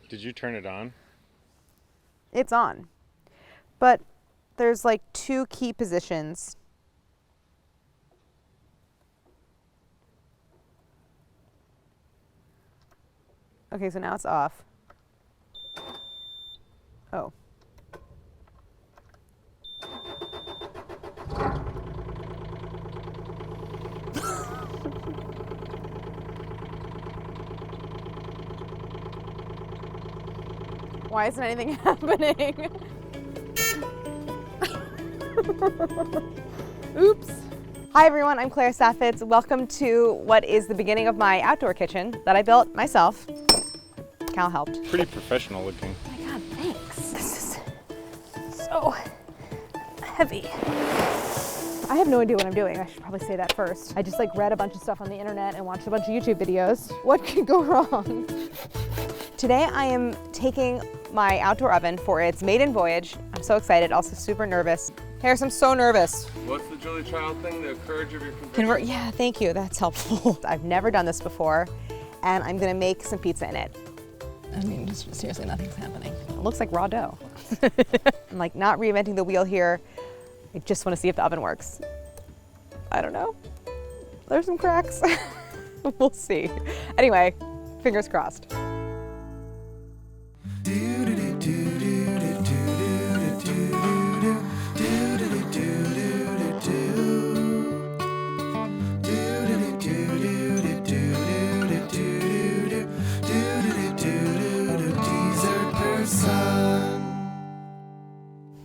Did you turn it on? It's on. But there's like 2 key positions. Okay, so now it's off. Oh. Why isn't anything happening? Oops. Hi everyone, I'm Claire Saffitz. Welcome to what is the beginning of my outdoor kitchen that I built myself. Cal helped. Pretty professional looking. Oh my God, thanks. This is so heavy. I have no idea what I'm doing. I should probably say that first. I just read a bunch of stuff on the internet and watched a bunch of YouTube videos. What could go wrong? Today I am taking my outdoor oven for its maiden voyage. I'm so excited, also super nervous. Harris, I'm so nervous. What's the Julia Child thing? The courage of your conviction? Yeah, thank you, that's helpful. I've never done this before, and I'm gonna make some pizza in it. I mean, just seriously, nothing's happening. It looks like raw dough. I'm not reinventing the wheel here. I just wanna see if the oven works. I don't know. There's some cracks. We'll see. Anyway, fingers crossed.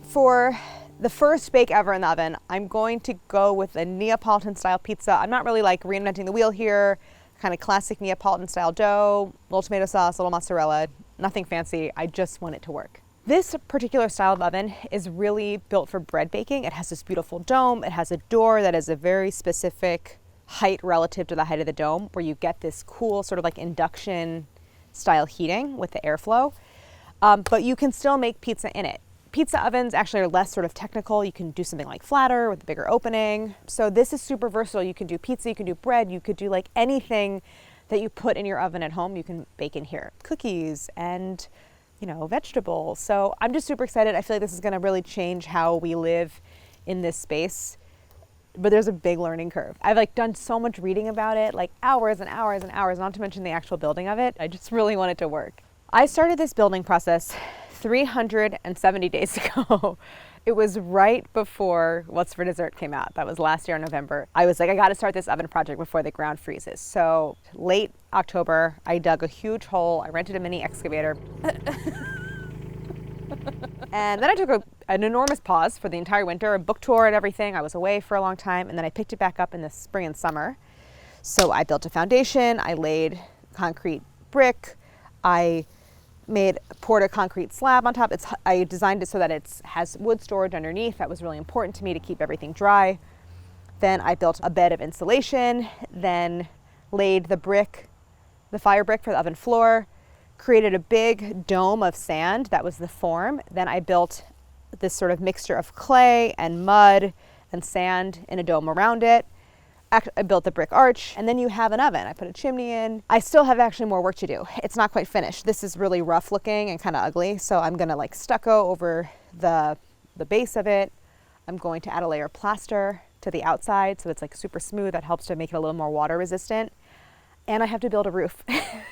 For the first bake ever in the oven, I'm going to go with a Neapolitan style pizza. I'm not really reinventing the wheel here, kind of classic Neapolitan style dough, little tomato sauce, little mozzarella, nothing fancy. I just want it to work. This particular style of oven is really built for bread baking. It has this beautiful dome. It has a door that is a very specific height relative to the height of the dome, where you get this cool sort of induction style heating with the airflow. But you can still make pizza in it. Pizza ovens actually are less sort of technical. You can do something flatter with a bigger opening. So this is super versatile. You can do pizza, you can do bread, you could do anything that you put in your oven at home, you can bake in here. Cookies and, vegetables. So I'm just super excited. I feel like this is gonna really change how we live in this space. But there's a big learning curve. I've done so much reading about it, hours and hours and hours, not to mention the actual building of it. I just really want it to work. I started this building process 370 days ago. It was right before What's for Dessert came out. That was last year in November. I was I gotta start this oven project before the ground freezes. So late October, I dug a huge hole. I rented a mini excavator. And then I took an enormous pause for the entire winter, a book tour and everything. I was away for a long time, and then I picked it back up in the spring and summer. So I built a foundation, I laid concrete brick, I poured a concrete slab on top. I designed it so that it has wood storage underneath. That was really important to me to keep everything dry. Then I built a bed of insulation, then laid the fire brick for the oven floor, created a big dome of sand. That was the form. Then I built this sort of mixture of clay and mud and sand in a dome around it. I built the brick arch, and then you have an oven. I put a chimney in. I still have actually more work to do. It's not quite finished. This is really rough looking and kind of ugly, so I'm gonna stucco over the base of it. I'm going to add a layer of plaster to the outside so it's super smooth. That helps to make it a little more water resistant. And I have to build a roof.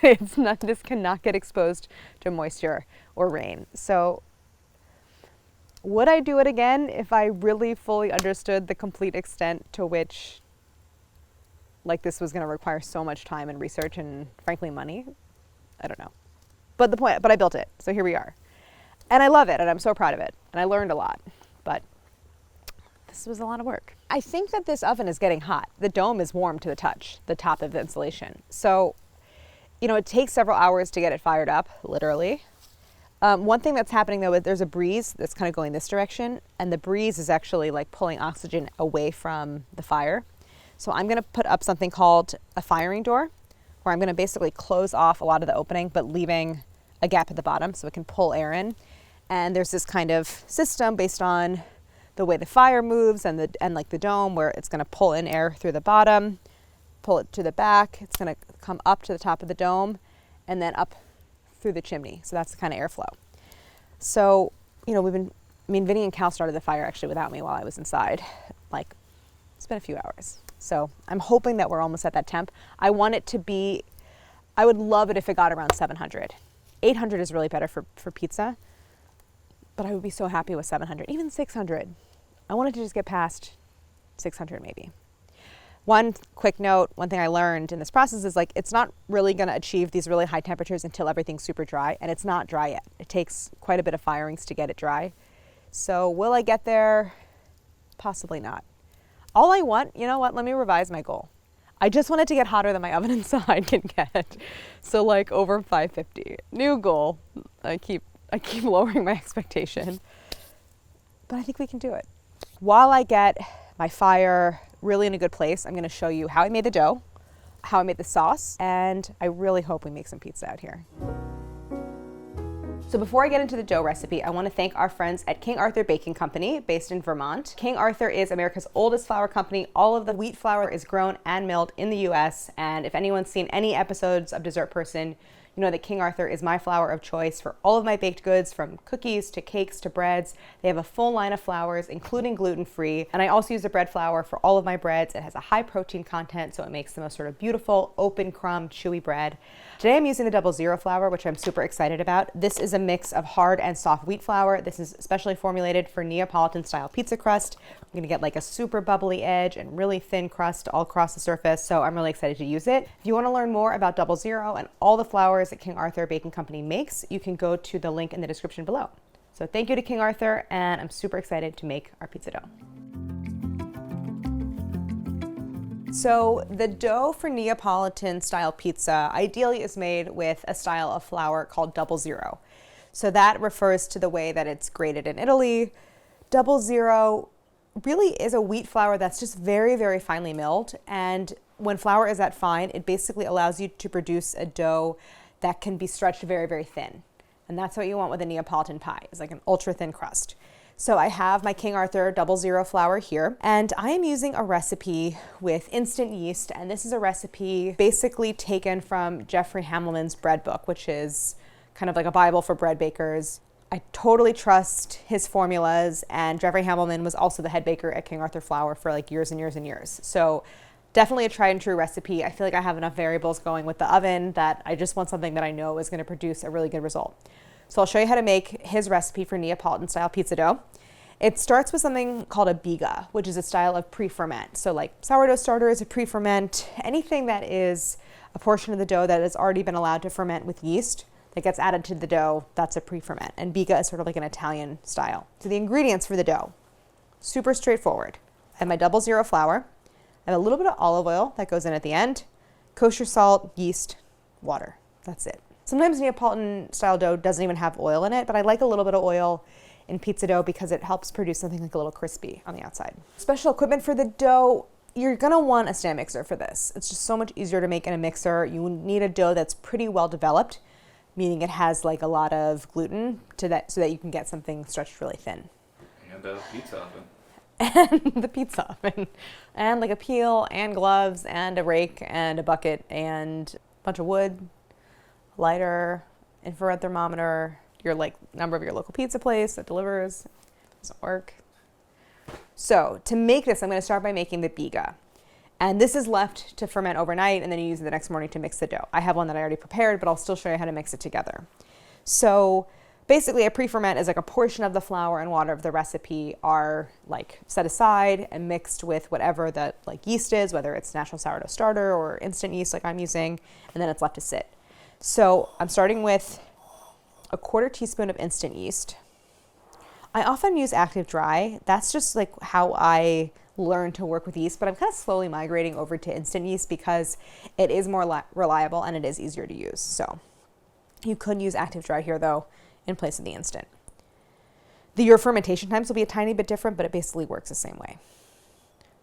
This cannot get exposed to moisture or rain. So would I do it again if I really fully understood the complete extent to which this was going to require so much time and research and frankly money? I don't know. But I built it. So here we are. And I love it, and I'm so proud of it. And I learned a lot, but this was a lot of work. I think that this oven is getting hot. The dome is warm to the touch, the top of the insulation. So, it takes several hours to get it fired up, literally. One thing that's happening though, is there's a breeze that's kind of going this direction, and the breeze is actually pulling oxygen away from the fire. So I'm gonna put up something called a firing door, where I'm gonna basically close off a lot of the opening, but leaving a gap at the bottom so it can pull air in. And there's this kind of system based on the way the fire moves and the dome, where it's gonna pull in air through the bottom, pull it to the back. It's gonna come up to the top of the dome, and then up through the chimney. So that's the kind of airflow. So, you know, Vinny and Cal started the fire actually without me while I was inside. Like, it's been a few hours. So I'm hoping that we're almost at that temp. I want it to be, I would love it if it got around 700. 800 is really better for pizza, but I would be so happy with 700, even 600. I want it to just get past 600 maybe. One quick note, one thing I learned in this process is like, it's not really gonna achieve these really high temperatures until everything's super dry, and it's not dry yet. It takes quite a bit of firings to get it dry. So will I get there? Possibly not. All I want, you know what, let me revise my goal. I just want it to get hotter than my oven inside can get. So like over 550. New goal. I keep lowering my expectation. But I think we can do it. While I get my fire really in a good place, I'm going to show you how I made the dough, how I made the sauce, and I really hope we make some pizza out here. So before I get into the dough recipe, I want to thank our friends at King Arthur Baking Company, based in Vermont. King Arthur is America's oldest flour company. All of the wheat flour is grown and milled in the US, and if anyone's seen any episodes of Dessert Person, you know that King Arthur is my flour of choice for all of my baked goods, from cookies to cakes to breads. They have a full line of flours, including gluten-free. And I also use the bread flour for all of my breads. It has a high protein content, so it makes the most sort of beautiful, open crumb, chewy bread. Today I'm using the 00 flour, which I'm super excited about. This is a mix of hard and soft wheat flour. This is specially formulated for Neapolitan style pizza crust. I'm gonna get like a super bubbly edge and really thin crust all across the surface, so I'm really excited to use it. If you wanna learn more about 00 and all the flours that King Arthur Baking Company makes, you can go to the link in the description below. So thank you to King Arthur, and I'm super excited to make our pizza dough. So the dough for Neapolitan style pizza ideally is made with a style of flour called 00. So that refers to the way that it's grated in Italy. 00 really is a wheat flour that's just very, very finely milled. And when flour is that fine, it basically allows you to produce a dough that can be stretched very, very thin. And that's what you want with a Neapolitan pie, is like an ultra thin crust. So I have my King Arthur 00 flour here, and I am using a recipe with instant yeast, and this is a recipe basically taken from Jeffrey Hamelman's bread book, which is kind of like a Bible for bread bakers. I totally trust his formulas, and Jeffrey Hamelman was also the head baker at King Arthur Flour for like years and years and years. So definitely a tried and true recipe. I feel like I have enough variables going with the oven that I just want something that I know is going to produce a really good result. So I'll show you how to make his recipe for Neapolitan style pizza dough. It starts with something called a Biga, which is a style of pre-ferment. So like sourdough starter is a pre-ferment. Anything that is a portion of the dough that has already been allowed to ferment with yeast that gets added to the dough, that's a pre-ferment. And Biga is sort of like an Italian style. So the ingredients for the dough, super straightforward. I have my 00 flour. I have a little bit of olive oil that goes in at the end, kosher salt, yeast, water. That's it. Sometimes Neapolitan style dough doesn't even have oil in it, but I like a little bit of oil in pizza dough because it helps produce something like a little crispy on the outside. Special equipment for the dough, you're gonna want a stand mixer for this. It's just so much easier to make in a mixer. You need a dough that's pretty well developed, meaning it has like a lot of gluten so that you can get something stretched really thin. And a pizza oven. And the pizza oven. And like a peel and gloves and a rake and a bucket and a bunch of wood, lighter, infrared thermometer, your like number of your local pizza place that delivers. Doesn't work. So to make this, I'm going to start by making the Biga. And this is left to ferment overnight, and then you use it the next morning to mix the dough. I have one that I already prepared, but I'll still show you how to mix it together. So basically a pre-ferment is like a portion of the flour and water of the recipe are like set aside and mixed with whatever the like yeast is, whether it's natural sourdough starter or instant yeast like I'm using, and then it's left to sit. So I'm starting with a 1/4 teaspoon of instant yeast. I often use active dry. That's just like how I learned to work with yeast, but I'm kind of slowly migrating over to instant yeast because it is more reliable and it is easier to use. So you could use active dry here though in place of the instant. Your fermentation times will be a tiny bit different, but it basically works the same way.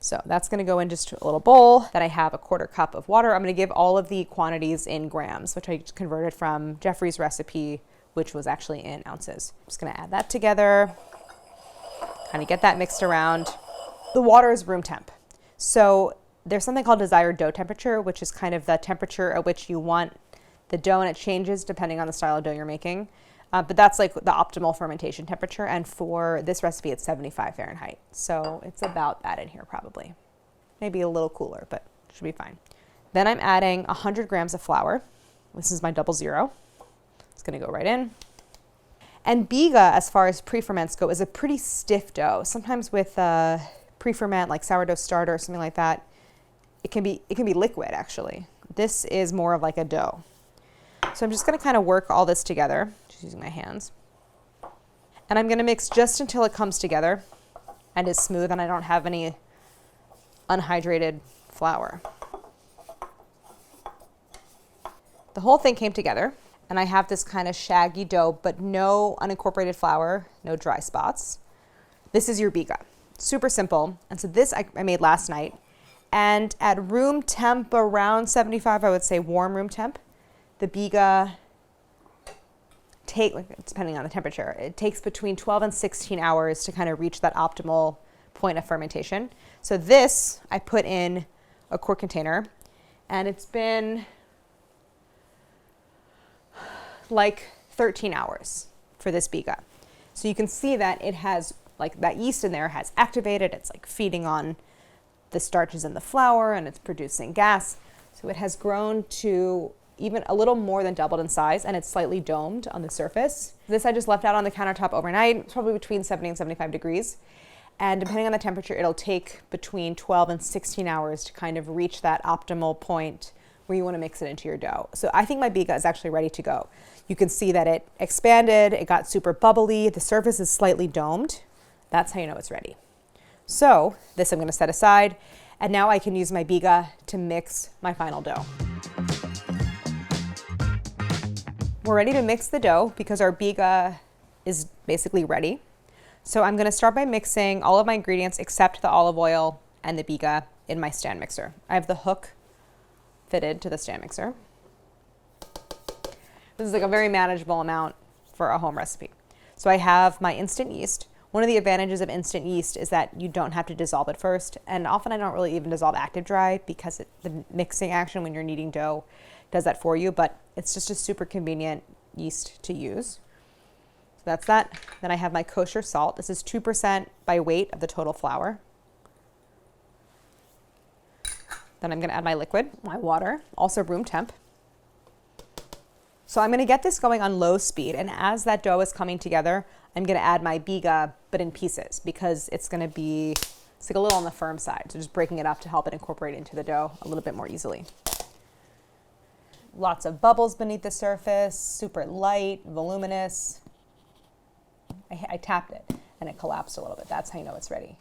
So that's going to go in just a little bowl. Then I have a 1/4 cup of water. I'm going to give all of the quantities in grams, which I just converted from Jeffrey's recipe, which was actually in ounces. I'm just going to add that together, kind of get that mixed around. The water is room temp. So there's something called desired dough temperature, which is kind of the temperature at which you want the dough, and it changes depending on the style of dough you're making. But that's like the optimal fermentation temperature. And for this recipe, it's 75 Fahrenheit. So it's about that in here probably. Maybe a little cooler, but it should be fine. Then I'm adding 100 grams of flour. This is my 00. It's going to go right in. And Biga, as far as pre-ferments go, is a pretty stiff dough. Sometimes with pre-ferment, like sourdough starter or something like that, it can be liquid actually. This is more of like a dough. So I'm just going to kind of work all this together, just using my hands. And I'm going to mix just until it comes together and is smooth and I don't have any unhydrated flour. The whole thing came together and I have this kind of shaggy dough, but no unincorporated flour, no dry spots. This is your Biga. Super simple. And so this I made last night. And at room temp, around 75, I would say warm room temp, the Biga depending on the temperature, it takes between 12 and 16 hours to kind of reach that optimal point of fermentation. So this I put in a quart container and it's been like 13 hours for this Biga. So you can see that it has, like, that yeast in there has activated. It's like feeding on the starches in the flour and it's producing gas. So it has grown to even a little more than doubled in size and it's slightly domed on the surface. This I just left out on the countertop overnight. It's probably between 70 and 75 degrees. And depending on the temperature, it'll take between 12 and 16 hours to kind of reach that optimal point where you want to mix it into your dough. So I think my Biga is actually ready to go. You can see that it expanded, it got super bubbly, the surface is slightly domed. That's how you know it's ready. So this I'm going to set aside, and now I can use my Biga to mix my final dough. We're ready to mix the dough because our Biga is basically ready. So I'm going to start by mixing all of my ingredients except the olive oil and the Biga in my stand mixer. I have the hook fitted to the stand mixer. This is like a very manageable amount for a home recipe. So I have my instant yeast. One of the advantages of instant yeast is that you don't have to dissolve it first. And often I don't really even dissolve active dry because the mixing action when you're kneading dough does that for you, but it's just a super convenient yeast to use. So that's that. Then I have my kosher salt. This is 2% by weight of the total flour. Then I'm going to add my liquid, my water, also room temp. So I'm going to get this going on low speed, and as that dough is coming together, I'm going to add my Biga, but in pieces, because it's going to be, it's like a little on the firm side. So just breaking it up to help it incorporate into the dough a little bit more easily. Lots of bubbles beneath the surface, super light, voluminous. I tapped it and it collapsed a little bit. That's how you know it's ready.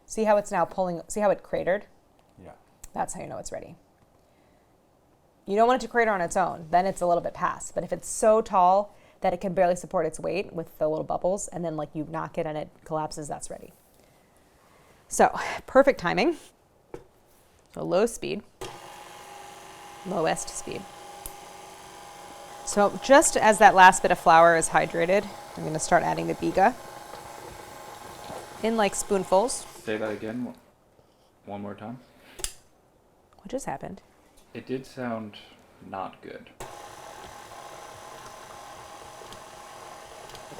See how it's now pulling, see how it cratered? Yeah. That's how you know it's ready. You don't want it to crater on its own, then it's a little bit past. But if it's so tall that it can barely support its weight with the little bubbles, and then like you knock it and it collapses, that's ready. So perfect timing. So low speed, lowest speed. So just as that last bit of flour is hydrated, I'm going to start adding the Biga in like spoonfuls. Say that again one more time. What just happened? It did sound not good.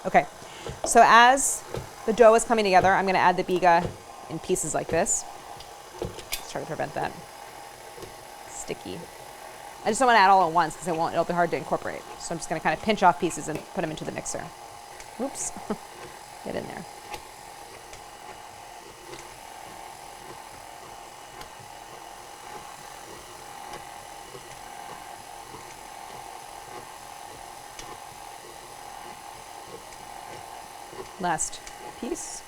Okay, so as the dough is coming together, I'm going to add the Biga in pieces like this. Let's try to prevent that. Sticky. I just don't want to add all at once because it'll be hard to incorporate. So I'm just going to kind of pinch off pieces and put them into the mixer. Oops, get in there. Last piece.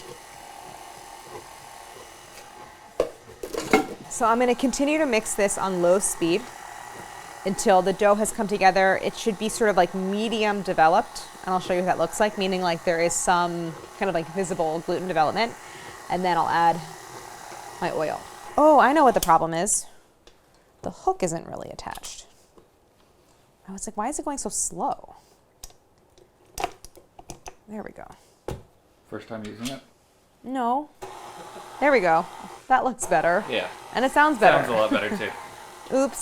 So I'm going to continue to mix this on low speed until the dough has come together. It should be sort of like medium developed, and I'll show you what that looks like, meaning like there is some kind of like visible gluten development, and then I'll add my oil. Oh, I know what the problem is. The hook isn't really attached. I was like, why is it going so slow? There we go. First time using it? No. There we go. That looks better. Yeah. And it sounds better. Sounds a lot better too. Oops.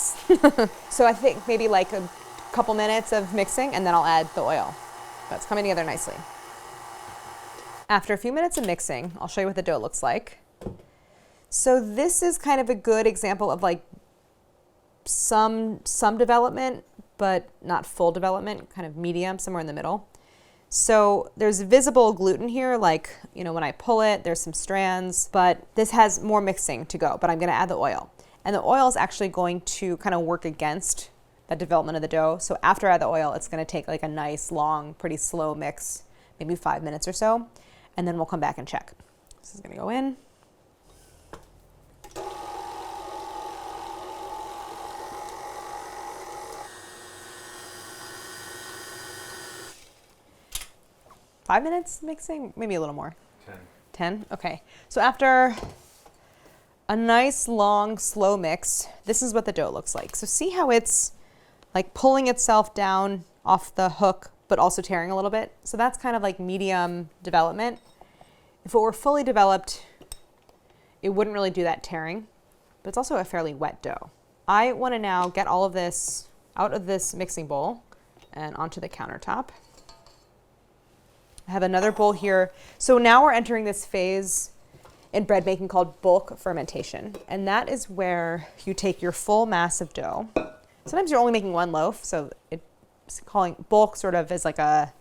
So I think maybe like a couple minutes of mixing, and then I'll add the oil. That's coming together nicely. After a few minutes of mixing, I'll show you what the dough looks like. So this is kind of a good example of like some development, but not full development, kind of medium, somewhere in the middle. So there's visible gluten here, like, you know, when I pull it, there's some strands, but this has more mixing to go, but I'm gonna add the oil. And the oil is actually going to kind of work against that development of the dough. So after I add the oil, it's gonna take like a nice, long, pretty slow mix, maybe 5 minutes or so, and then we'll come back and check. This is gonna go in. Five minutes mixing, maybe a little more. 10. 10? Okay. So after a nice, long, slow mix, this is what the dough looks like. So see how it's like pulling itself down off the hook, but also tearing a little bit? So that's kind of like medium development. If it were fully developed, it wouldn't really do that tearing, but it's also a fairly wet dough. I want to now get all of this out of this mixing bowl and onto the countertop. I have another bowl here. So now we're entering this phase in bread making called bulk fermentation. And that is where you take your full mass of dough. Sometimes you're only making one loaf, so it's calling bulk sort of is like a,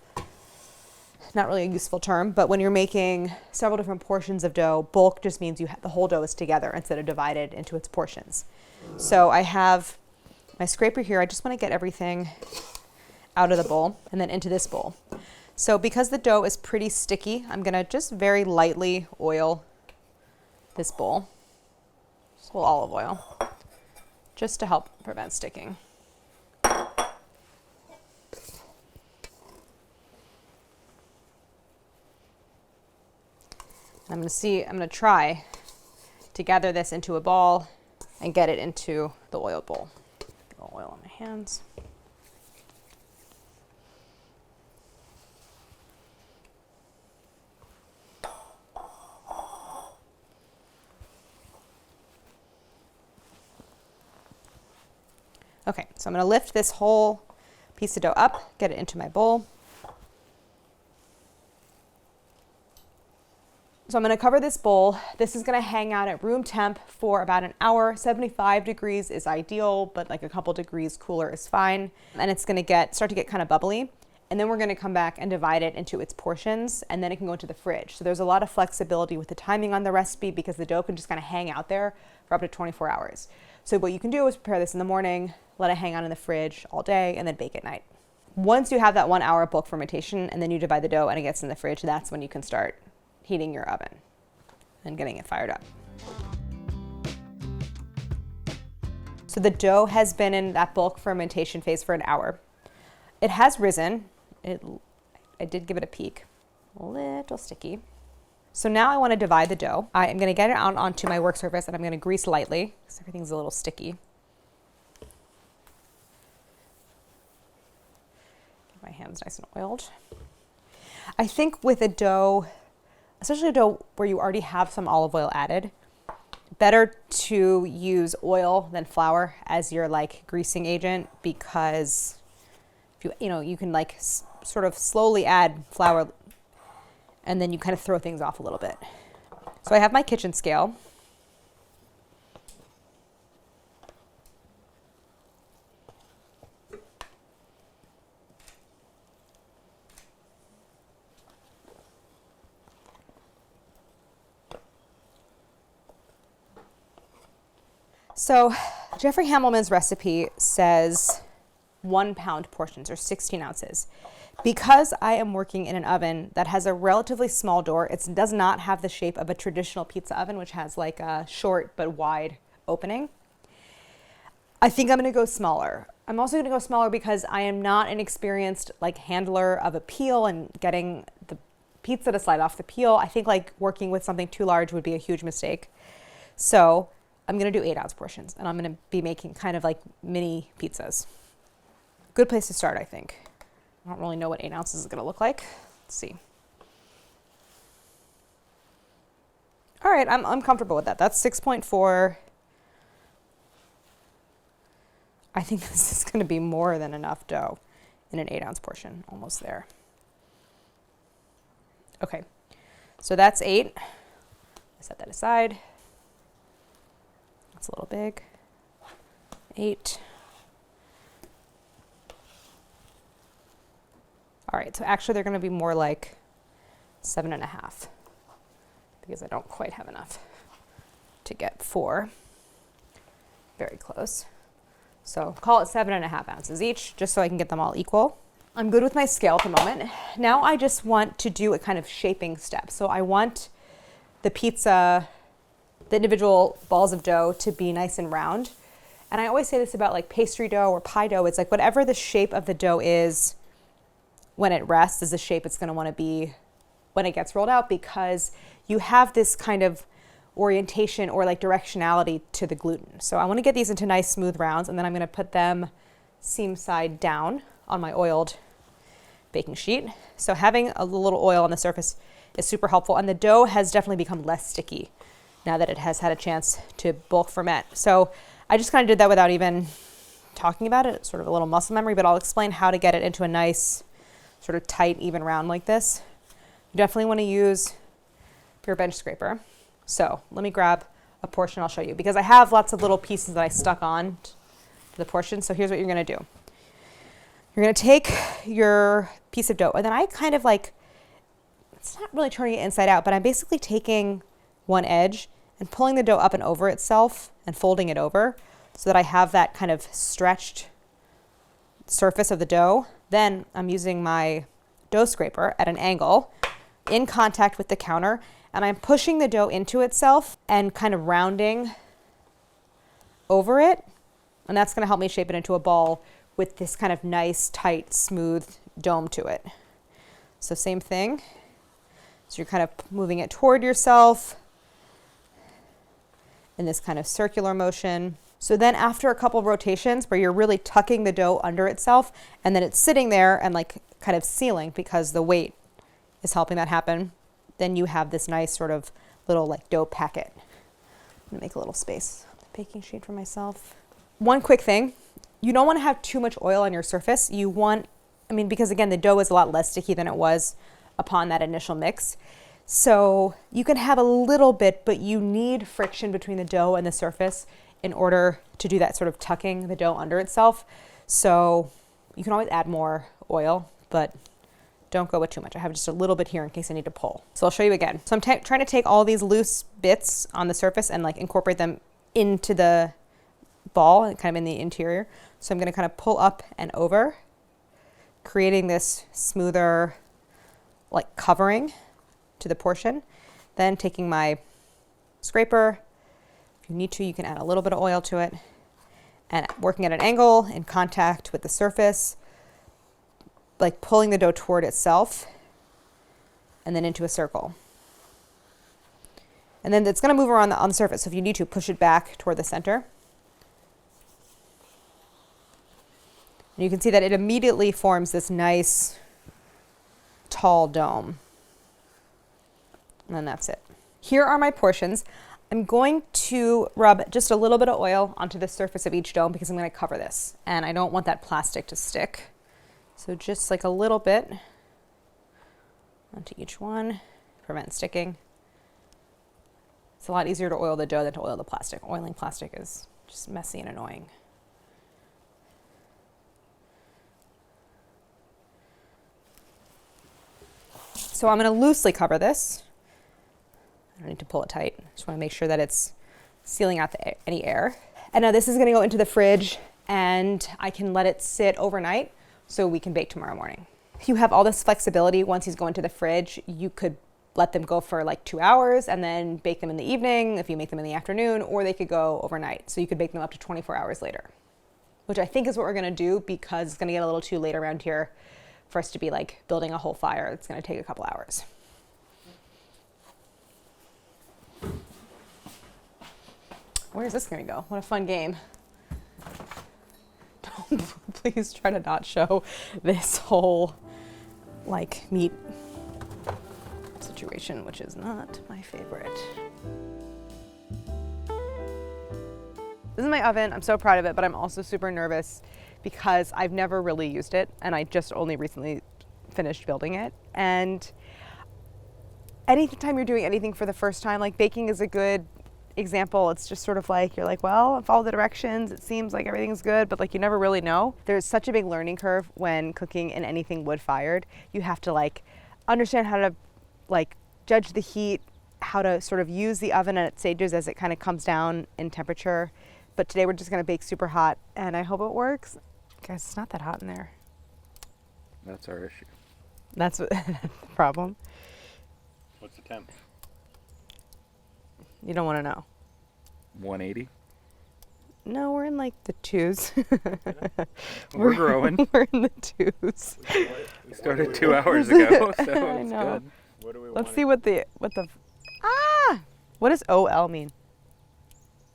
not really a useful term, but when you're making several different portions of dough, bulk just means the whole dough is together instead of divided into its portions. So I have my scraper here. I just want to get everything out of the bowl and then into this bowl. So because the dough is pretty sticky, I'm gonna just very lightly oil this bowl. Just a little olive oil, just to help prevent sticking. I'm gonna try to gather this into a ball and get it into the oiled bowl. A little oil on my hands. Okay, so I'm gonna lift this whole piece of dough up, get it into my bowl. So I'm gonna cover this bowl. This is gonna hang out at room temp for about an hour. 75 degrees is ideal, but like a couple degrees cooler is fine. And it's gonna start to get kind of bubbly. And then we're gonna come back and divide it into its portions, and then it can go into the fridge. So there's a lot of flexibility with the timing on the recipe because the dough can just kind of hang out there for up to 24 hours. So what you can do is prepare this in the morning, let it hang out in the fridge all day, and then bake at night. Once you have that 1 hour bulk fermentation and then you divide the dough and it gets in the fridge, that's when you can start heating your oven and getting it fired up. So the dough has been in that bulk fermentation phase for an hour. It has risen. I did give it a peek. A little sticky. So now I want to divide the dough. I am going to get it out onto my work surface and I'm going to grease lightly because everything's a little sticky. Get my hands nice and oiled. I think with a dough, especially a dough where you already have some olive oil added, better to use oil than flour as your like greasing agent, because if you can like sort of slowly add flour and then you kind of throw things off a little bit. So I have my kitchen scale. So Jeffrey Hamelman's recipe says 1 pound portions or 16 ounces. Because I am working in an oven that has a relatively small door, it does not have the shape of a traditional pizza oven, which has like a short but wide opening. I think I'm gonna go smaller. I'm also gonna go smaller because I am not an experienced like handler of a peel and getting the pizza to slide off the peel. I think like working with something too large would be a huge mistake. So I'm gonna do 8 ounce portions and I'm gonna be making kind of like mini pizzas. Good place to start, I think. I don't really know what 8 ounces is gonna look like. Let's see. All right, I'm comfortable with that. That's 6.4 I think this is going to be more than enough dough in an 8-ounce portion, almost there. Okay, so that's 8. Set that aside. That's a little big. 8. All right, so actually they're going to be more like 7.5 because I don't quite have enough to get 4. Very close. So call it 7.5 ounces each, just so I can get them all equal. I'm good with my scale at the moment. Now I just want to do a kind of shaping step. So I want the pizza, the individual balls of dough to be nice and round. And I always say this about like pastry dough or pie dough. It's like whatever the shape of the dough is when it rests is the shape it's going to want to be when it gets rolled out, because you have this kind of orientation or like directionality to the gluten. So I want to get these into nice smooth rounds, and then I'm going to put them seam side down on my oiled baking sheet. So having a little oil on the surface is super helpful, and the dough has definitely become less sticky now that it has had a chance to bulk ferment. So I just kind of did that without even talking about it. It's sort of a little muscle memory, but I'll explain how to get it into a nice sort of tight, even round like this. You definitely want to use your bench scraper. So let me grab a portion, I'll show you, because I have lots of little pieces that I stuck on to the portion. So here's what you're going to do. You're going to take your piece of dough, and then I kind of like, it's not really turning it inside out, but I'm basically taking one edge and pulling the dough up and over itself and folding it over so that I have that kind of stretched surface of the dough. Then I'm using my dough scraper at an angle in contact with the counter, and I'm pushing the dough into itself and kind of rounding over it. And that's going to help me shape it into a ball with this kind of nice, tight, smooth dome to it. So same thing. So you're kind of moving it toward yourself in this kind of circular motion. So then after a couple of rotations where you're really tucking the dough under itself, and then it's sitting there and like kind of sealing because the weight is helping that happen, then you have this nice sort of little like dough packet. I'm gonna make a little space on the baking sheet for myself. One quick thing, you don't want to have too much oil on your surface. You want, because again, the dough is a lot less sticky than it was upon that initial mix. So you can have a little bit, but you need friction between the dough and the surface in order to do that sort of tucking the dough under itself. So you can always add more oil, but don't go with too much. I have just a little bit here in case I need to pull. So I'll show you again. So I'm trying to take all these loose bits on the surface and like incorporate them into the ball and kind of in the interior. So I'm going to kind of pull up and over, creating this smoother like covering to the portion. Then taking my scraper, if you need to, you can add a little bit of oil to it, and working at an angle in contact with the surface, like pulling the dough toward itself and then into a circle. And then it's going to move around on the surface. So if you need to, push it back toward the center. And you can see that it immediately forms this nice tall dome. And then that's it. Here are my portions. I'm going to rub just a little bit of oil onto the surface of each dome because I'm going to cover this, and I don't want that plastic to stick. So just like a little bit onto each one, prevent sticking. It's a lot easier to oil the dough than to oil the plastic. Oiling plastic is just messy and annoying. So I'm going to loosely cover this. I don't need to pull it tight. Just want to make sure that it's sealing out any air. And now this is going to go into the fridge, and I can let it sit overnight so we can bake tomorrow morning. You have all this flexibility. Once these go into the fridge, you could let them go for like 2 hours and then bake them in the evening if you make them in the afternoon, or they could go overnight. So you could bake them up to 24 hours later, which I think is what we're going to do because it's going to get a little too late around here for us to be like building a whole fire. It's going to take a couple hours. Where is this going to go? What a fun game. Please try to not show this whole like meat situation, which is not my favorite. This is my oven. I'm so proud of it, but I'm also super nervous because I've never really used it and I just only recently finished building it. And anytime you're doing anything for the first time, like baking is a good example. It's just sort of like, you're like, well, follow the directions. It seems like everything's good, but like you never really know. There's such a big learning curve when cooking in anything wood fired. You have to like understand how to like judge the heat, how to sort of use the oven at stages as it kind of comes down in temperature. But today we're just gonna bake super hot and I hope it works. Guys, it's not that hot in there. That's our issue. That's what that's the problem. What's the temp? You don't wanna know. 180. No, we're in like the twos. We're growing. We're in the twos. We started 2 hours ago, so I it's know. good. What do we Let's want? see what the what does OL mean?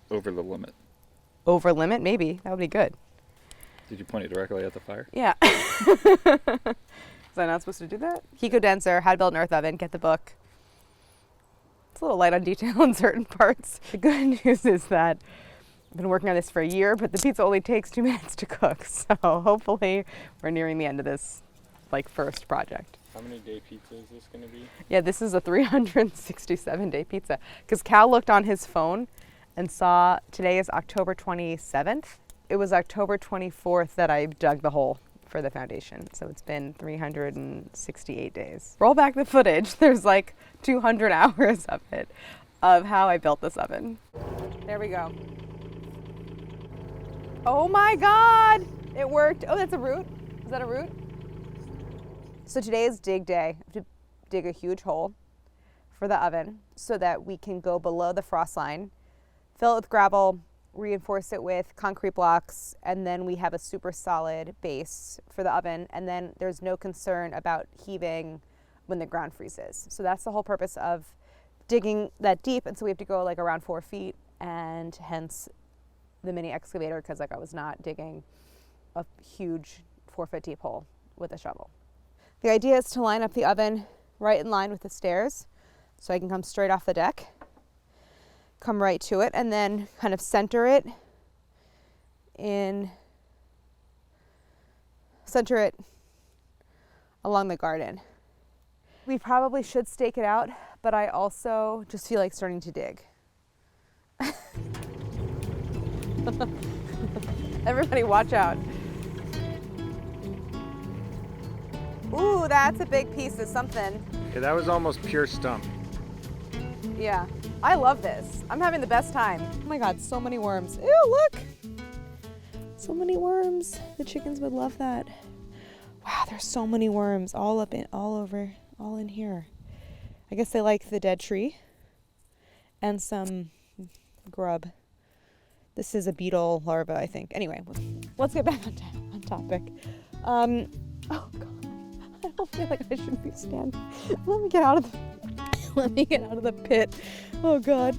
Over the limit. Over limit? Maybe. That would be good. Did you point it directly at the fire? Yeah. Was I not supposed to do that? Heat condenser, how to build an earth oven, get the book. It's a little light on detail in certain parts. The good news is that I've been working on this for a year, but the pizza only takes 2 minutes to cook. So hopefully we're nearing the end of this like first project. How many day pizza is this going to be? Yeah, this is a 367-day pizza. Because Cal looked on his phone and saw today is October 27th. It was October 24th that I dug the hole for the foundation. So it's been 368 days. Roll back the footage. There's like 200 hours of it, of how I built this oven. There we go. Oh my God, it worked. Oh, that's a root. Is that a root? So today is dig day. I have to dig a huge hole for the oven so that we can go below the frost line, fill it with gravel, reinforce it with concrete blocks, and then we have a super solid base for the oven, and then there's no concern about heaving when the ground freezes. So that's the whole purpose of digging that deep, and so we have to go like around 4 feet, and hence the mini excavator, because like I was not digging a huge 4-foot deep hole with a shovel. The idea is to line up the oven right in line with the stairs so I can come straight off the deck, come right to it, and then kind of center it along the garden. We probably should stake it out, but I also just feel like starting to dig. Everybody watch out. Ooh, that's a big piece of something. Okay, that was almost pure stump. Yeah, I love this. I'm having the best time. Oh my God, so many worms. Ew, look. So many worms. The chickens would love that. Wow, there's so many worms all in here. I guess they like the dead tree and some grub. This is a beetle larva, I think. Anyway, let's get back on topic. Oh God. I don't feel like I should be standing. Let me get out of the pit. Oh God.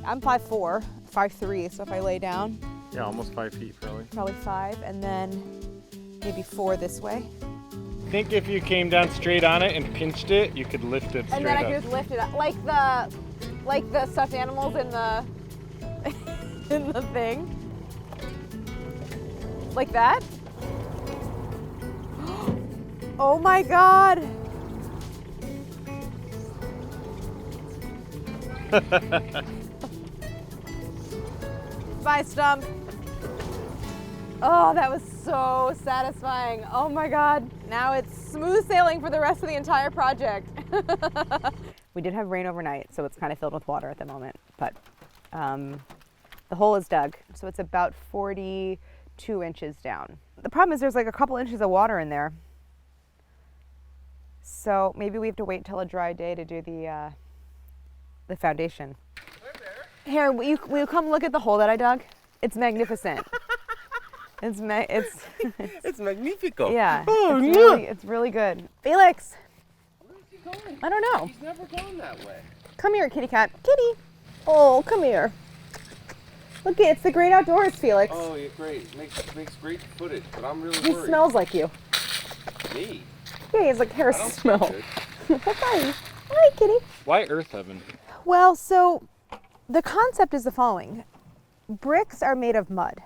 I'm 5'4", 5'3", so if I lay down, Yeah, almost 5 feet probably. probably 5, and then maybe 4 this way. I think if you came down straight on it and pinched it, you could lift it straight And then I up. could just lift it up, like the stuffed animals in the in the thing, like that. Oh my God! Bye, Stump. Oh, that was so satisfying. Oh my God. Now it's smooth sailing for the rest of the entire project. We did have rain overnight, so it's kind of filled with water at the moment, but the hole is dug, so it's about 42 inches down. The problem is there's like a couple inches of water in there. So maybe we have to wait till a dry day to do the foundation. Here, will you come look at the hole that I dug? It's magnificent. It's magnifico. yeah. Oh, It's really good. Felix. Where's he going? I don't know. He's never gone that way. Come here, kitty cat. Kitty. Oh, come here. Look, it's the great outdoors, Felix. Oh, yeah, great. Makes great footage, but I'm really He worried. smells like you. Me? Yeah, he has like hair I don't smell. smell good. Hi. Hi, kitty. Why earth oven? Well, so The concept is the following. Bricks are made of mud.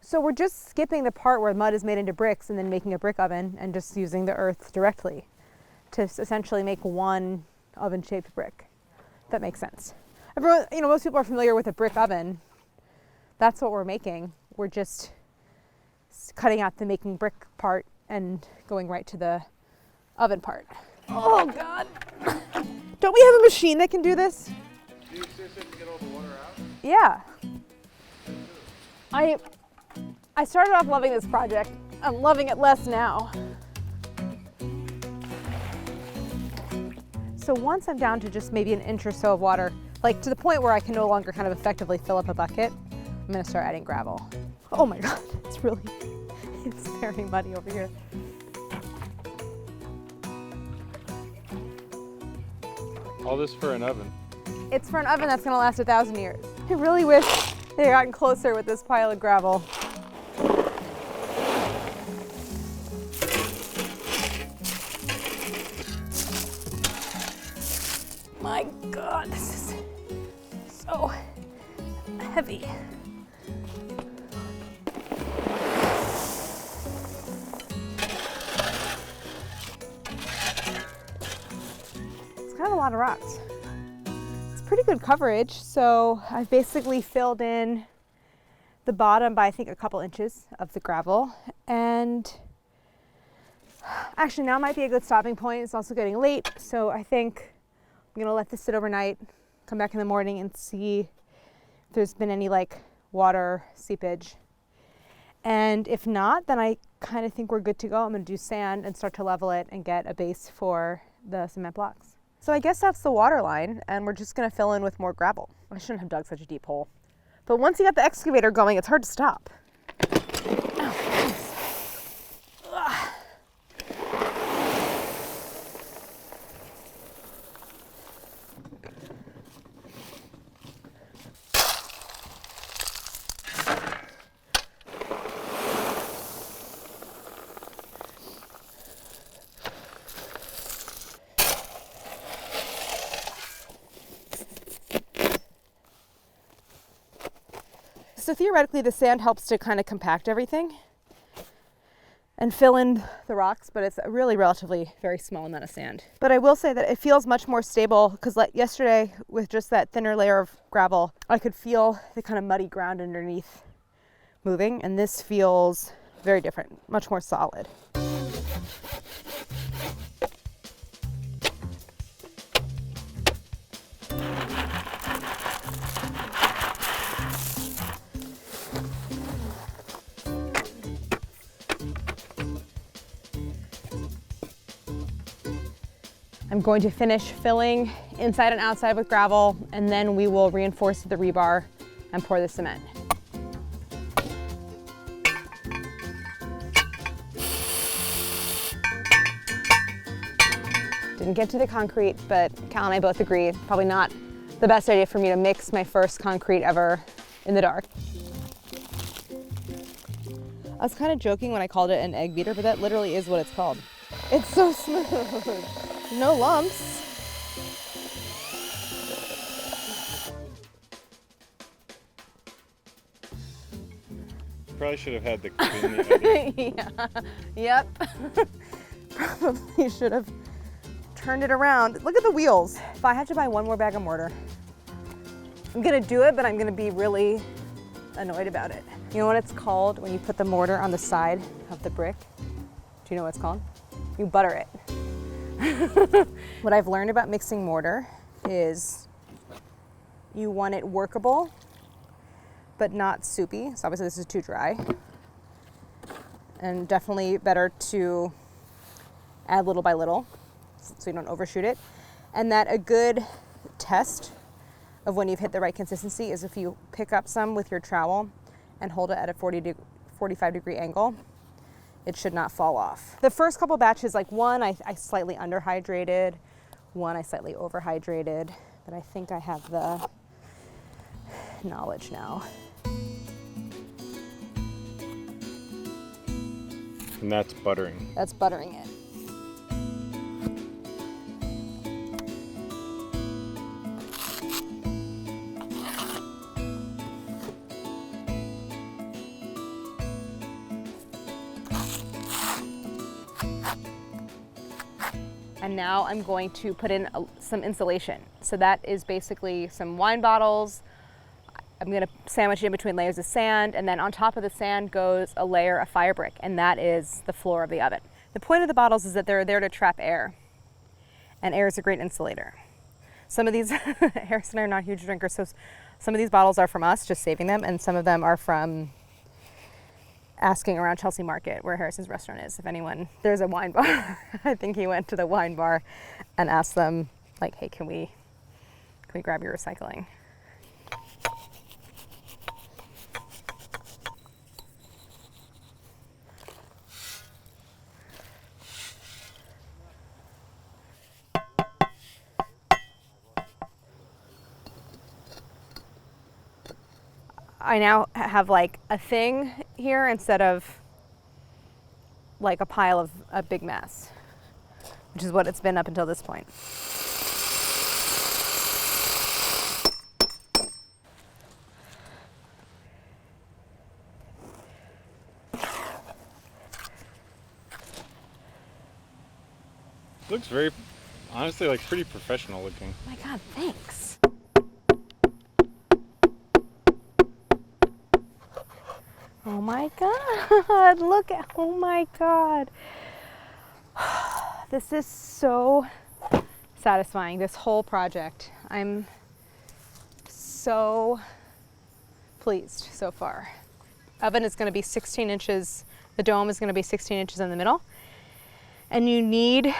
So we're just skipping the part where mud is made into bricks and then making a brick oven and just using the earth directly to essentially make one oven-shaped brick. If that makes sense. Everyone, most people are familiar with a brick oven. That's what we're making. We're just cutting out the making brick part and going right to the oven part. Oh God. Don't we have a machine that can do this? Do you seriously have to get all the water out? Yeah. I started off loving this project. I'm loving it less now. So once I'm down to just maybe an inch or so of water, like to the point where I can no longer kind of effectively fill up a bucket, I'm gonna start adding gravel. Oh my God, it's very muddy over here. All this for an oven. It's for an oven that's gonna last 1,000 years. I really wish they had gotten closer with this pile of gravel. My God, this is so heavy. It's kind of a lot of rocks. It's pretty good coverage, so I've basically filled in the bottom by I think a couple inches of the gravel, and actually now might be a good stopping point. It's also getting late, so I think I'm gonna let this sit overnight, come back in the morning and see if there's been any like water seepage. And if not, then I kind of think we're good to go. I'm gonna do sand and start to level it and get a base for the cement blocks. So I guess that's the water line, and we're just gonna fill in with more gravel. I shouldn't have dug such a deep hole. But once you got the excavator going, it's hard to stop. So theoretically, the sand helps to kind of compact everything and fill in the rocks, but it's a really relatively very small amount of sand. But I will say that it feels much more stable because like yesterday with just that thinner layer of gravel, I could feel the kind of muddy ground underneath moving, and this feels very different, much more solid. I'm going to finish filling inside and outside with gravel, and then we will reinforce the rebar and pour the cement. Didn't get to the concrete, but Cal and I both agree, probably not the best idea for me to mix my first concrete ever in the dark. I was kind of joking when I called it an egg beater, but that literally is what it's called. It's so smooth. No lumps. Probably should have had the clean the other. Yeah. Yep. Probably should have turned it around. Look at the wheels. If I have to buy one more bag of mortar, I'm gonna do it, but I'm gonna be really annoyed about it. You know what it's called when you put the mortar on the side of the brick? Do you know what it's called? You butter it. What I've learned about mixing mortar is you want it workable, but not soupy. So obviously this is too dry. And definitely better to add little by little so you don't overshoot it. And that a good test of when you've hit the right consistency is if you pick up some with your trowel and hold it at a 45 degree angle. It should not fall off. The first couple batches, like one I slightly underhydrated, one I slightly overhydrated, but I think I have the knowledge now. And that's buttering. That's buttering it. And now I'm going to put in some insulation. So that is basically some wine bottles. I'm gonna sandwich it in between layers of sand, and then on top of the sand goes a layer of fire brick, and that is the floor of the oven. The point of the bottles is that they're there to trap air, and air is a great insulator. Some of these, Harrison and I are not huge drinkers, so some of these bottles are from us, just saving them, and some of them are from asking around Chelsea Market, where Harrison's restaurant is. If anyone, there's a wine bar. I think he went to the wine bar and asked them, like, hey, can we grab your recycling? I now have like a thing here instead of like a pile of a big mess, which is what it's been up until this point. Looks very, honestly, like pretty professional looking. Oh my God, thanks. Oh my God, look at, oh my God. This is so satisfying, this whole project. I'm so pleased so far. Oven is gonna be 16 inches, the dome is gonna be 16 inches in the middle. And you need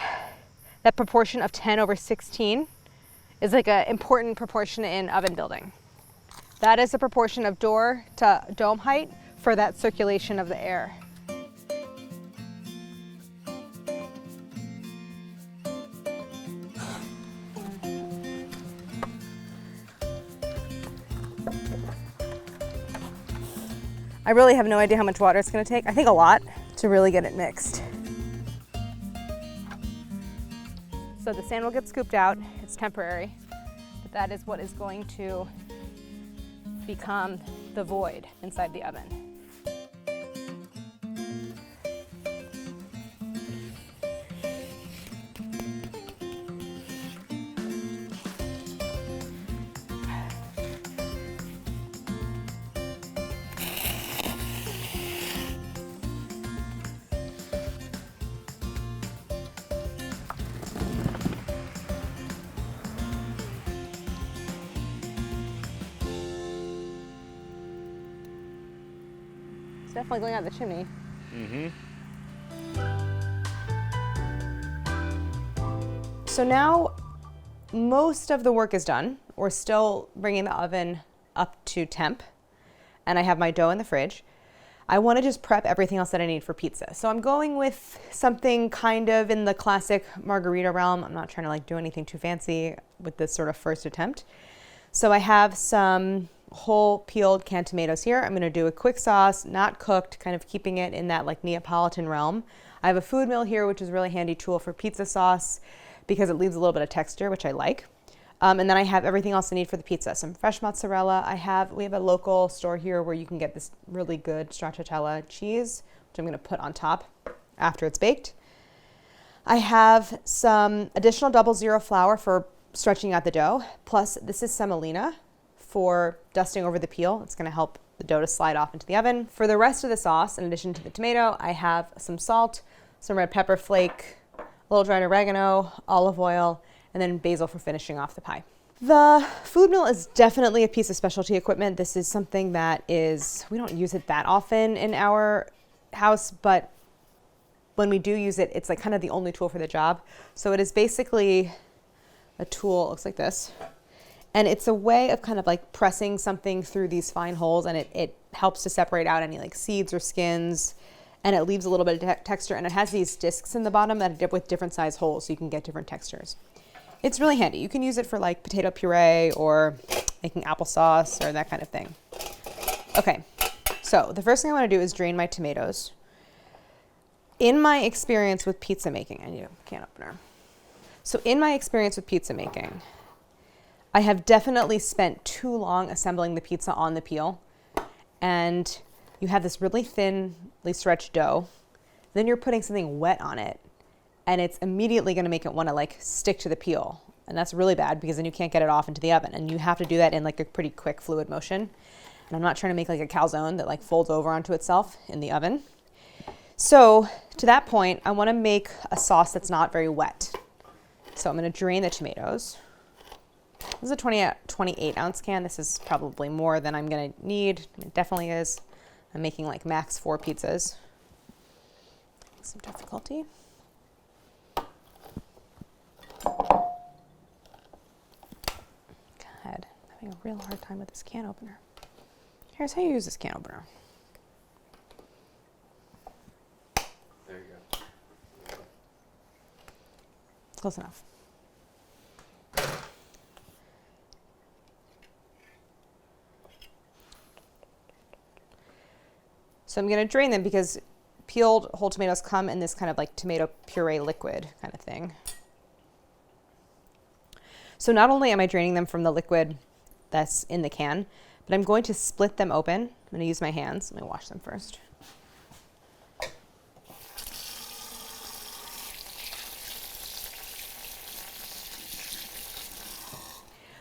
that proportion of 10/16 is like an important proportion in oven building. That is the proportion of door to dome height for that circulation of the air. I really have no idea how much water it's going to take. I think a lot to really get it mixed. So the sand will get scooped out. It's temporary, but that is what is going to become the void inside the oven. Definitely going out the chimney. Mm-hmm. So now most of the work is done. We're still bringing the oven up to temp, and I have my dough in the fridge. I want to just prep everything else that I need for pizza. So I'm going with something kind of in the classic margarita realm. I'm not trying to like do anything too fancy with this sort of first attempt. So I have some whole peeled canned tomatoes here. I'm going to do a quick sauce, not cooked, kind of keeping it in that like Neapolitan realm. I have a food mill here, which is a really handy tool for pizza sauce because it leaves a little bit of texture, which I like. And then I have everything else I need for the pizza. Some fresh mozzarella. We have a local store here where you can get this really good stracciatella cheese, which I'm going to put on top after it's baked. I have some additional 00 flour for stretching out the dough. Plus, this is semolina for dusting over the peel. It's going to help the dough to slide off into the oven. For the rest of the sauce, in addition to the tomato, I have some salt, some red pepper flake, a little dried oregano, olive oil, and then basil for finishing off the pie. The food mill is definitely a piece of specialty equipment. This is something that we don't use it that often in our house, but when we do use it, it's like kind of the only tool for the job. So it is basically a tool, it looks like this. And it's a way of kind of like pressing something through these fine holes, and it helps to separate out any like seeds or skins, and it leaves a little bit of texture, and it has these discs in the bottom that are dipped with different size holes so you can get different textures. It's really handy. You can use it for like potato puree or making applesauce or that kind of thing. Okay, so the first thing I want to do is drain my tomatoes. In my experience with pizza making, I need a can opener. So in my experience with pizza making, I have definitely spent too long assembling the pizza on the peel, and you have this really thinly stretched dough. Then you're putting something wet on it, and it's immediately going to make it want to like stick to the peel. And that's really bad because then you can't get it off into the oven, and you have to do that in like a pretty quick fluid motion. And I'm not trying to make like a calzone that like folds over onto itself in the oven. So to that point, I want to make a sauce that's not very wet. So I'm going to drain the tomatoes. This is a 28 ounce can. This is probably more than I'm going to need. It definitely is. I'm making like max 4 pizzas. Some difficulty. God, I'm having a real hard time with this can opener. Here's how you use this can opener. There you go. Close enough. So I'm going to drain them because peeled whole tomatoes come in this kind of like tomato puree liquid kind of thing. So not only am I draining them from the liquid that's in the can, but I'm going to split them open. I'm going to use my hands. Let me wash them first.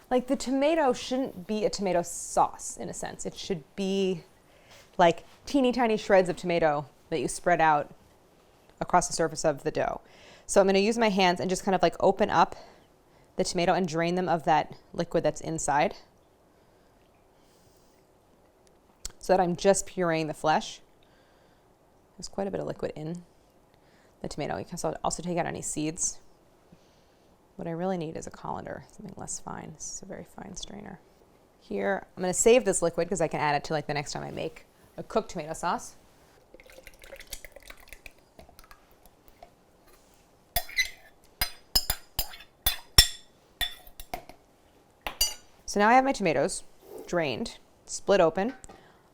Like the tomato shouldn't be a tomato sauce in a sense. It should be like teeny tiny shreds of tomato that you spread out across the surface of the dough. So I'm going to use my hands and just kind of like open up the tomato and drain them of that liquid that's inside, so that I'm just pureeing the flesh. There's quite a bit of liquid in the tomato. You can also take out any seeds. What I really need is a colander, something less fine. This is a very fine strainer. Here, I'm going to save this liquid because I can add it to like the next time I make a cooked tomato sauce. So now I have my tomatoes drained, split open.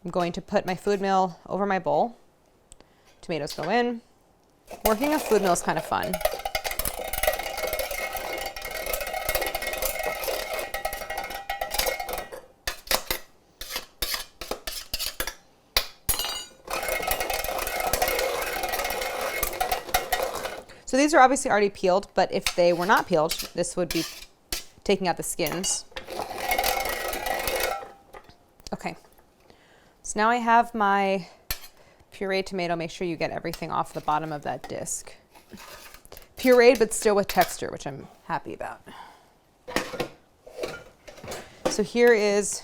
I'm going to put my food mill over my bowl. Tomatoes go in. Working a food mill is kind of fun. So these are obviously already peeled, but if they were not peeled, this would be taking out the skins. Okay, so now I have my pureed tomato. Make sure you get everything off the bottom of that disc. Pureed, but still with texture, which I'm happy about. So here is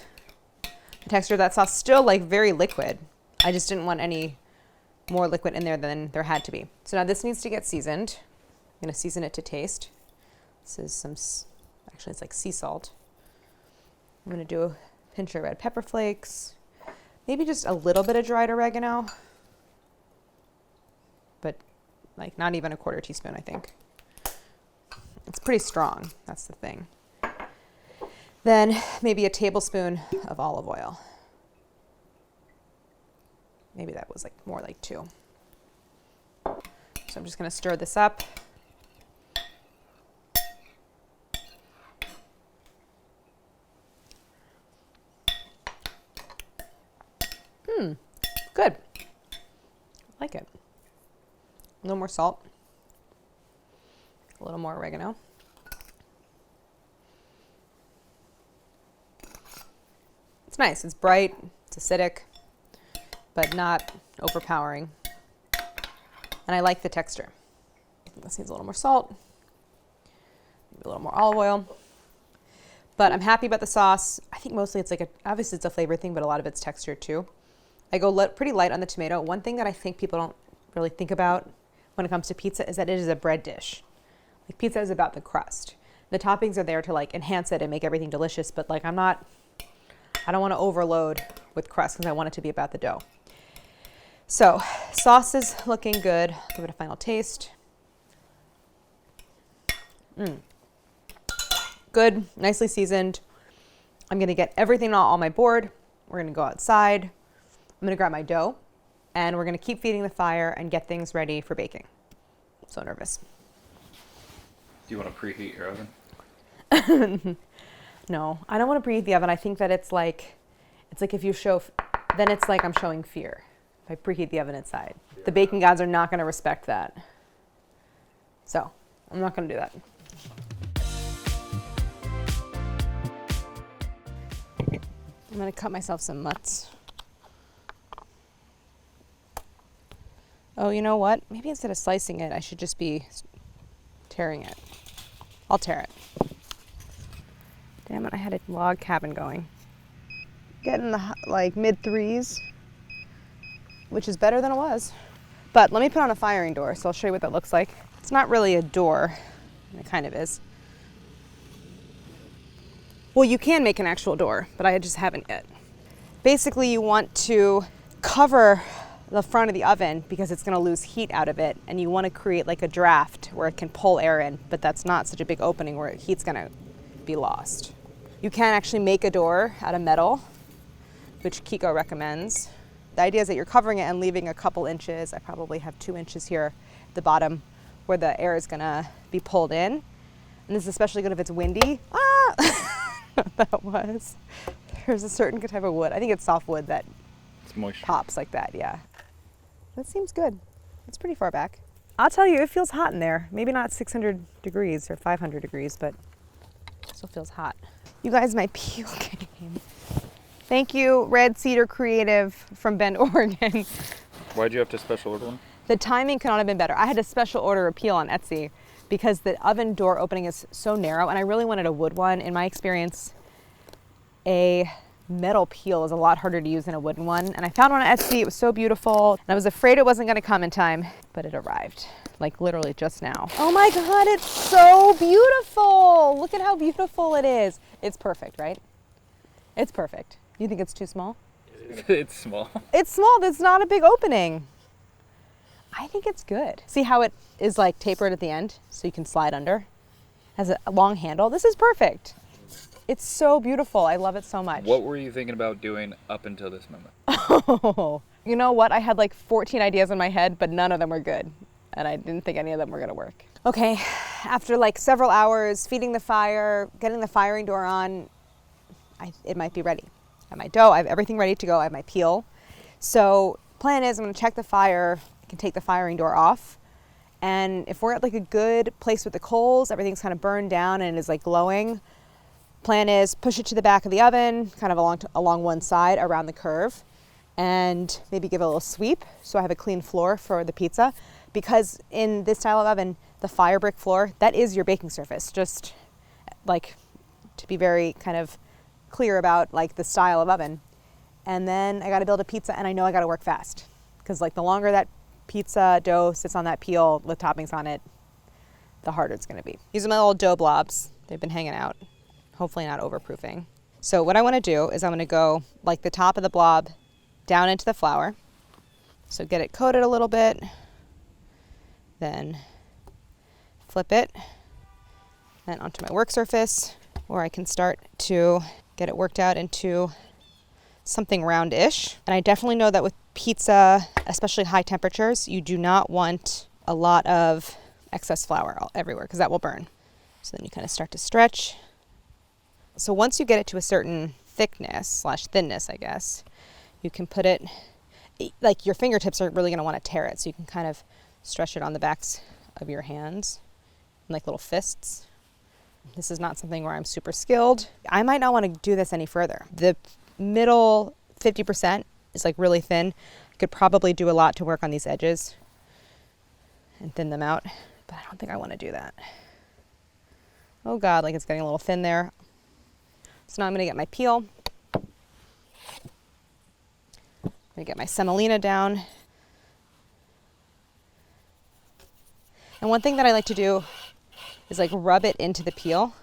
the texture of that sauce, still like very liquid. I just didn't want any more liquid in there than there had to be. So now this needs to get seasoned. I'm going to season it to taste. This is some, actually it's like sea salt. I'm going to do a pinch of red pepper flakes, maybe just a little bit of dried oregano, but like not even a quarter teaspoon, I think. It's pretty strong, that's the thing. Then maybe a tablespoon of olive oil. Maybe that was like more like 2. So I'm just going to stir this up. Good. I like it. A little more salt. A little more oregano. It's nice. It's bright. It's acidic, but not overpowering. And I like the texture. This needs a little more salt, maybe a little more olive oil. But I'm happy about the sauce. I think mostly it's like obviously it's a flavor thing, but a lot of it's texture too. I go pretty light on the tomato. One thing that I think people don't really think about when it comes to pizza is that it is a bread dish. Like pizza is about the crust. The toppings are there to like enhance it and make everything delicious, but like I don't want to overload with crust because I want it to be about the dough. So sauce is looking good. Give it a final taste. Good, nicely seasoned. I'm going to get everything on my board. We're going to go outside. I'm going to grab my dough and we're going to keep feeding the fire and get things ready for baking. I'm so nervous. Do you want to preheat your oven? No, I don't want to preheat the oven. I think that it's like if you show, then it's like I'm showing fear if I preheat the oven inside. The baking gods are not going to respect that. So I'm not gonna do that. I'm gonna cut myself some mutts. Oh, you know what? Maybe instead of slicing it, I should just be tearing it. I'll tear it. Damn it, I had a log cabin going. Getting the like mid 3s, which is better than it was. But let me put on a firing door, so I'll show you what that looks like. It's not really a door. It kind of is. Well, you can make an actual door, but I just haven't yet. Basically, you want to cover the front of the oven because it's going to lose heat out of it, and you want to create like a draft where it can pull air in, but that's not such a big opening where heat's going to be lost. You can actually make a door out of metal, which Kiko recommends. The idea is that you're covering it and leaving a couple inches. I probably have 2 inches here at the bottom where the air is going to be pulled in. And this is especially good if it's windy. Ah! That was. There's a certain type of wood. I think it's softwood that It's moisture. pops like that, yeah. That seems good. It's pretty far back. I'll tell you, it feels hot in there. Maybe not 600 degrees or 500 degrees, but it still feels hot. You guys, my peel game. Thank you, Red Cedar Creative from Bend, Oregon. Why'd you have to special order one? The timing could not have been better. I had to special order a peel on Etsy because the oven door opening is so narrow, and I really wanted a wood one. In my experience, a metal peel is a lot harder to use than a wooden one. And I found one on Etsy. It was so beautiful. And I was afraid it wasn't going to come in time, but it arrived. Like literally just now. Oh my God, it's so beautiful. Look at how beautiful it is. It's perfect, right? It's perfect. You think it's too small? It's small. It's small. There's not a big opening. I think it's good. See how it is like tapered at the end so you can slide under? Has a long handle. This is perfect. It's so beautiful. I love it so much. What were you thinking about doing up until this moment? Oh, you know what? I had like 14 ideas in my head, but none of them were good. And I didn't think any of them were gonna work. Okay, after like several hours, feeding the fire, getting the firing door on, it might be ready. I have my dough, I have everything ready to go, I have my peel. So plan is I'm gonna check the fire, I can take the firing door off. And if we're at like a good place with the coals, everything's kind of burned down and is like glowing, plan is push it to the back of the oven, kind of along one side around the curve, and maybe give it a little sweep so I have a clean floor for the pizza. Because in this style of oven, the fire brick floor, that is your baking surface. Just like to be very kind of clear about like the style of oven. And then I got to build a pizza, and I know I got to work fast because like the longer that pizza dough sits on that peel with toppings on it, the harder it's going to be. These are my little dough blobs. They've been hanging out, hopefully not overproofing. So what I want to do is I'm going to go like the top of the blob down into the flour. So get it coated a little bit, then flip it, then onto my work surface where I can start to get it worked out into something roundish. And I definitely know that with pizza, especially high temperatures, you do not want a lot of excess flour everywhere because that will burn. So then you kind of start to stretch. So once you get it to a certain thickness / thinness, I guess, you can put it, like your fingertips are really going to want to tear it. So you can kind of stretch it on the backs of your hands, like little fists. This is not something where I'm super skilled. I might not want to do this any further. The middle 50% is like really thin. I could probably do a lot to work on these edges and thin them out, but I don't think I want to do that. Oh God, like it's getting a little thin there. So now I'm gonna get my peel. I'm gonna get my semolina down. And one thing that I like to do is like rub it into the peel.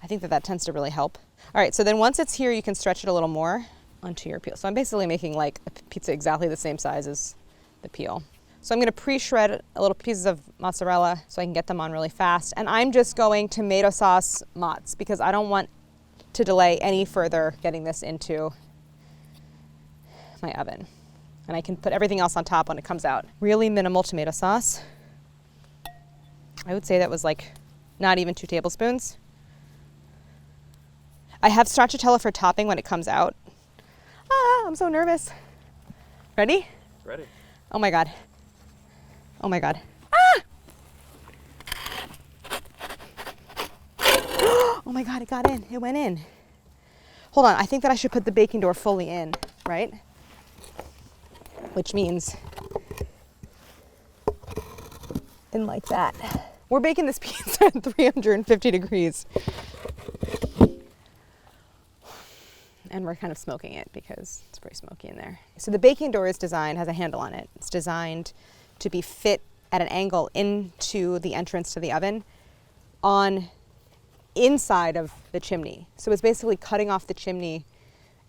I think that tends to really help. All right, so then once it's here, you can stretch it a little more onto your peel. So I'm basically making like a pizza exactly the same size as the peel. So I'm gonna pre-shred a little pieces of mozzarella so I can get them on really fast. And I'm just going tomato sauce mozz because I don't want to delay any further getting this into my oven. And I can put everything else on top when it comes out. Really minimal tomato sauce. I would say that was like not even 2 tablespoons. I have stracciatella for topping when it comes out. Ah, I'm so nervous. Ready? Ready. Oh my God. Oh my God. Ah! Oh my God, it got in. It went in. Hold on, I think that I should put the baking door fully in, right? Which means in like that. We're baking this pizza at 350 degrees. And we're kind of smoking it because it's pretty smoky in there. So the baking door is designed, has a handle on it. It's designed to be fit at an angle into the entrance to the oven on inside of the chimney. So it's basically cutting off the chimney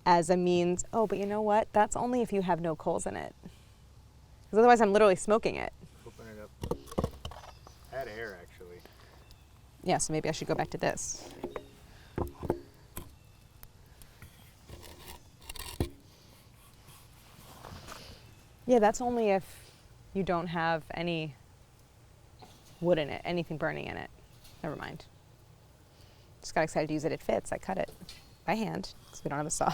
as a means. Oh, but you know what? That's only if you have no coals in it. Because otherwise I'm literally smoking it. Open it up. Add air, actually. Yeah, so maybe I should go back to this. Yeah, that's only if you don't have any wood in it, anything burning in it. Never mind. Just got excited to use it. It fits. I cut it by hand because we don't have a saw.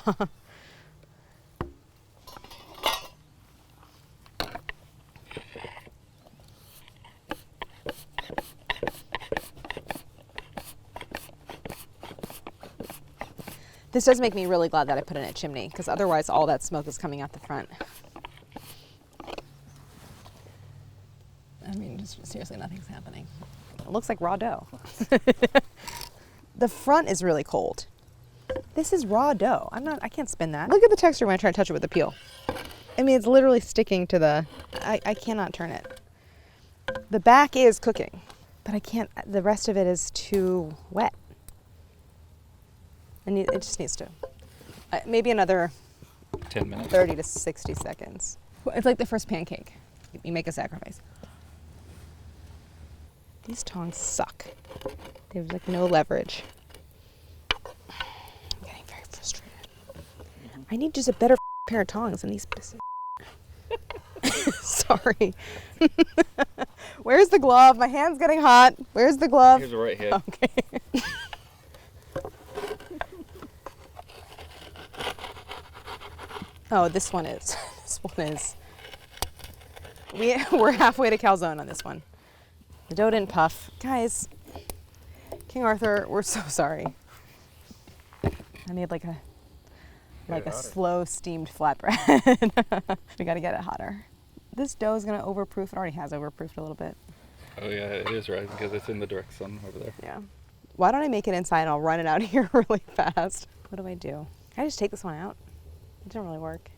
This does make me really glad that I put in a chimney because otherwise all that smoke is coming out the front. I mean, just seriously, nothing's happening. It looks like raw dough. The front is really cold. This is raw dough. I can't spin that. Look at the texture when I try to touch it with the peel. I mean, it's literally sticking to the, I cannot turn it. The back is cooking, but I can't, the rest of it is too wet. And it just needs to, maybe another 10 minutes. 30 to 60 seconds. It's like the first pancake. You make a sacrifice. These tongs suck. They have like no leverage. I'm getting very frustrated. I need just a better pair of tongs than these. Sorry. Where's the glove? My hand's getting hot. Where's the glove? Here's the right hand. Okay. Oh, this one is. This one is. We're halfway to calzone on this one. The dough didn't puff. Guys, King Arthur, we're so sorry. I made like a slow steamed flatbread. We gotta get it hotter. This dough is gonna overproof. It already has overproofed a little bit. Oh yeah, it is rising because it's in the direct sun over there. Yeah. Why don't I make it inside and I'll run it out of here really fast? What do? Can I just take this one out? It didn't really work.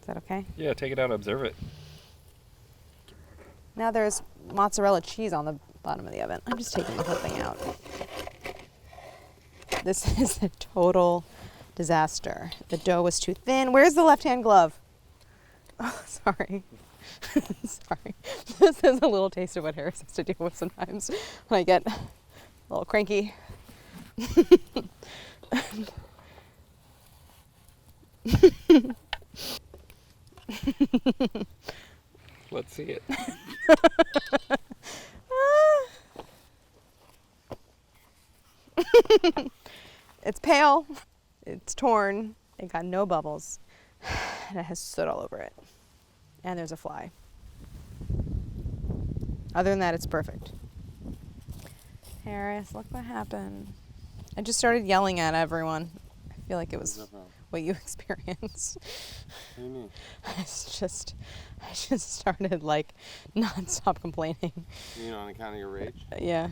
Is that okay? Yeah, take it out, observe it. Now there's mozzarella cheese on the bottom of the oven. I'm just taking the whole thing out. This is a total disaster. The dough was too thin. Where's the left-hand glove? Oh, sorry. Sorry. This is a little taste of what Harris has to deal with sometimes when I get a little cranky. Let's see it. It's pale, it's torn, it got no bubbles, and it has soot all over it. And there's a fly. Other than that, it's perfect. Harris, look what happened. I just started yelling at everyone. I feel like it was what you experienced. What do you mean? I just started like non-stop complaining. You know, on account of your rage? Yeah.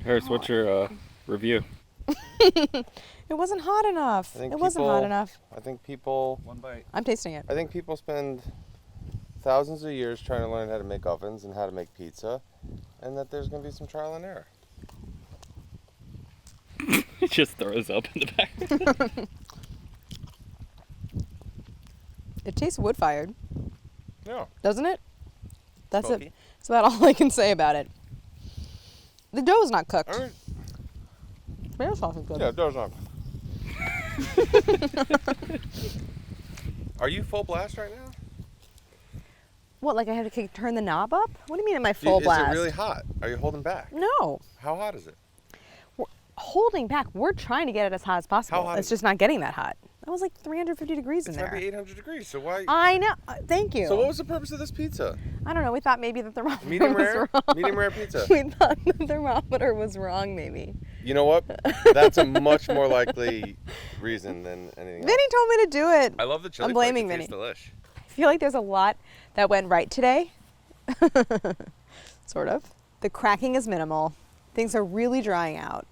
Harris, what's your review? It wasn't hot enough. I think people. One bite. I'm tasting it. I think people spend thousands of years trying to learn how to make ovens and how to make pizza, and that there's going to be some trial and error. He just throws up in the back. It tastes wood-fired, Yeah. doesn't it? That's Smoky. it. That's about all I can say about it. The dough is not cooked. All right. Tomato sauce is good. Yeah, does not. Are you full blast right now? What, like I have to turn the knob up? What do you mean am I full blast? Is it really hot? Are you holding back? No. How hot is it? We're holding back. We're trying to get it as hot as possible. How hot It's is just not getting that hot. That was like 350 degrees It's in gotta there. be 800 degrees. So why? I know. Thank you. So what was the purpose of this pizza? I don't know. We thought maybe the thermometer Medium was rare? wrong. Medium rare pizza. We thought the thermometer was wrong, maybe. You know what? That's a much more likely reason than anything else. Vinny told me to do it. I love the chili. I'm blaming flake. It Vinny. tastes delish. I feel like there's a lot that went right today. Sort of. The cracking is minimal. Things are really drying out.